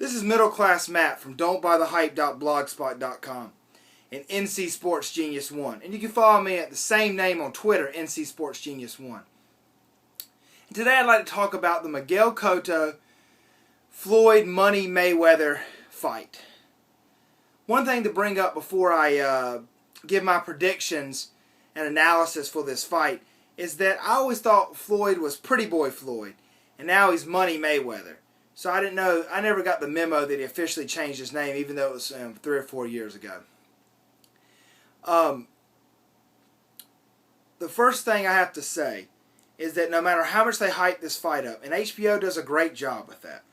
This is Middle Class Matt from don'tbuythehype.blogspot.com and NC Sports Genius 1. And you can follow me at the same name on Twitter, NC Sports Genius 1. And today I'd like to talk about the Miguel Cotto Floyd Money Mayweather fight. One thing to bring up before I give my predictions and analysis for this fight is that I always thought Floyd was Pretty Boy Floyd, and now he's Money Mayweather. So I didn't know, I never got the memo that he officially changed his name, even though it was 3 or 4 years ago. The first thing I have to say is that no matter how much they hype this fight up, and HBO does a great job with that,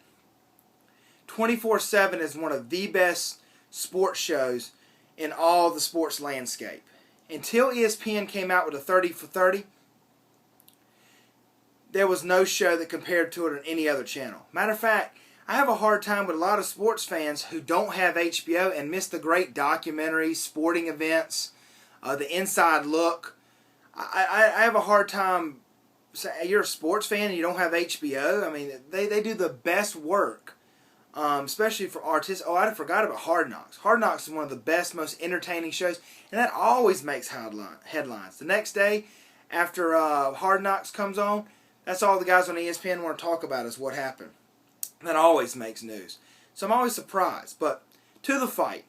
24/7 is one of the best sports shows in all the sports landscape. Until ESPN came out with a 30 for 30, there was no show that compared to it on any other channel. Matter of fact, I have a hard time with a lot of sports fans who don't have HBO and miss the great documentaries, sporting events, the inside look. I have a hard time saying you're a sports fan and you don't have HBO. I mean, they do the best work, especially for artists. Oh, I forgot about Hard Knocks. Hard Knocks is one of the best, most entertaining shows, and that always makes headlines. The next day, after Hard Knocks comes on, that's all the guys on ESPN want to talk about is what happened. That always makes news. So I'm always surprised. But to the fight.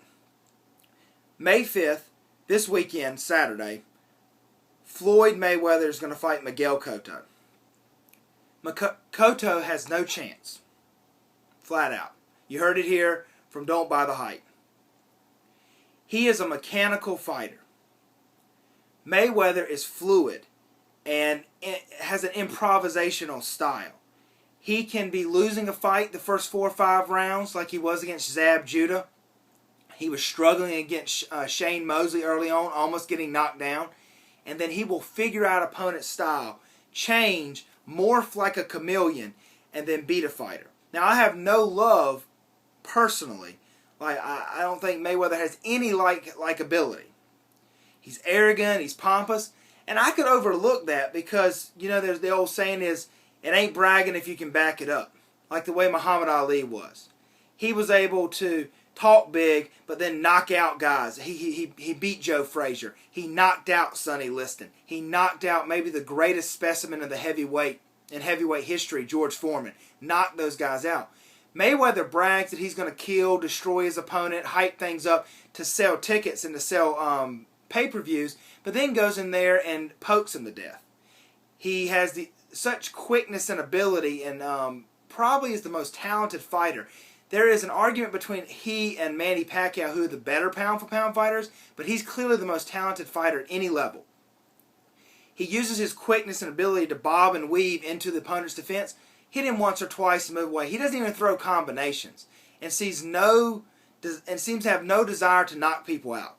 May 5th, this weekend, Saturday, Floyd Mayweather is going to fight Miguel Cotto. Cotto has no chance. Flat out. You heard it here from Don't Buy the Hype. He is a mechanical fighter. Mayweather is fluid and has an improvisational style. He can be losing a fight the first 4 or 5 rounds like he was against Zab Judah. He was struggling against Shane Mosley early on, almost getting knocked down. And then he will figure out opponent's style, change, morph like a chameleon, and then beat a fighter. Now, I have no love, personally. I don't think Mayweather has any likability. He's arrogant, he's pompous. And I could overlook that because, you know, there's the old saying is, it ain't bragging if you can back it up. Like the way Muhammad Ali was. He was able to talk big, but then knock out guys. He beat Joe Frazier. He knocked out Sonny Liston. He knocked out maybe the greatest specimen of the heavyweight history, George Foreman. Knocked those guys out. Mayweather brags that he's going to kill, destroy his opponent, hype things up to sell tickets and to sell pay-per-views, but then goes in there and pokes him to death. He has such quickness and ability, and probably is the most talented fighter. There is an argument between he and Manny Pacquiao who are the better pound-for-pound fighters, but he's clearly the most talented fighter at any level. He uses his quickness and ability to bob and weave into the opponent's defense, hit him once or twice and move away. He doesn't even throw combinations, and seems to have no desire to knock people out.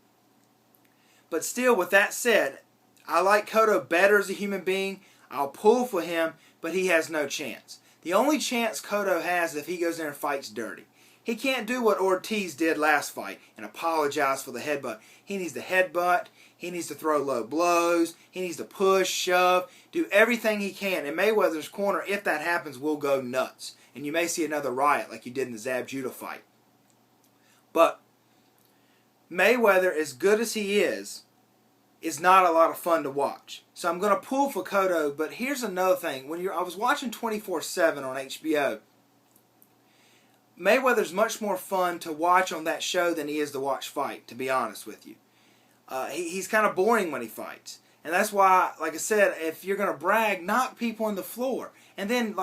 But still, with that said, I like Cotto better as a human being. I'll pull for him, but he has no chance. The only chance Cotto has is if he goes there and fights dirty. He can't do what Ortiz did last fight and apologize for the headbutt. He needs to headbutt. He needs to throw low blows. He needs to push, shove, do everything he can. In Mayweather's corner, if that happens, will go nuts. And you may see another riot like you did in the Zab Judah fight. But Mayweather, as good as he is not a lot of fun to watch. So I'm going to pull for Cotto, but here's another thing. I was watching 24/7 on HBO, Mayweather's much more fun to watch on that show than he is to watch fight, to be honest with you. He's kind of boring when he fights. And that's why, like I said, if you're going to brag, knock people on the floor. And then,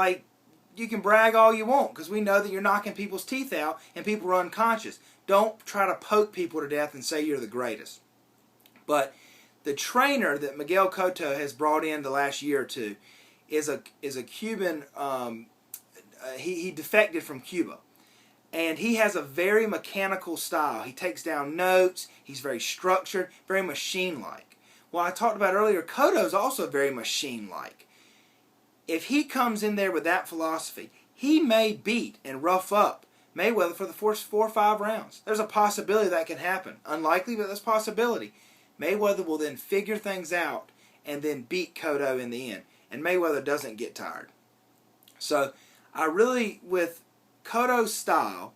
you can brag all you want because we know that you're knocking people's teeth out and people are unconscious. Don't try to poke people to death and say you're the greatest. But the trainer that Miguel Cotto has brought in the last year or two is a Cuban. He defected from Cuba, and he has a very mechanical style. He takes down notes. He's very structured, very machine-like. Well, I talked about earlier, Cotto's also very machine-like. If he comes in there with that philosophy, he may beat and rough up Mayweather for the first 4 or 5 rounds. There's a possibility that can happen. Unlikely, but there's a possibility. Mayweather will then figure things out and then beat Cotto in the end. And Mayweather doesn't get tired. So, with Cotto's style,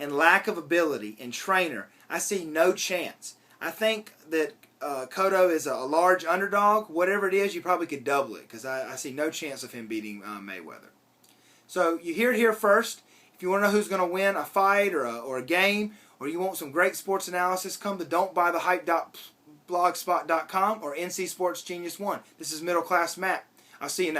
and lack of ability and trainer, I see no chance. I think that Cotto is a large underdog. Whatever it is, you probably could double it because I see no chance of him beating Mayweather. So you hear it here first. If you want to know who's going to win a fight or a game, or you want some great sports analysis, come to don'tbuythehype.blogspot.com or NC Sports Genius 1. This is Middle Class Matt. I'll see you next.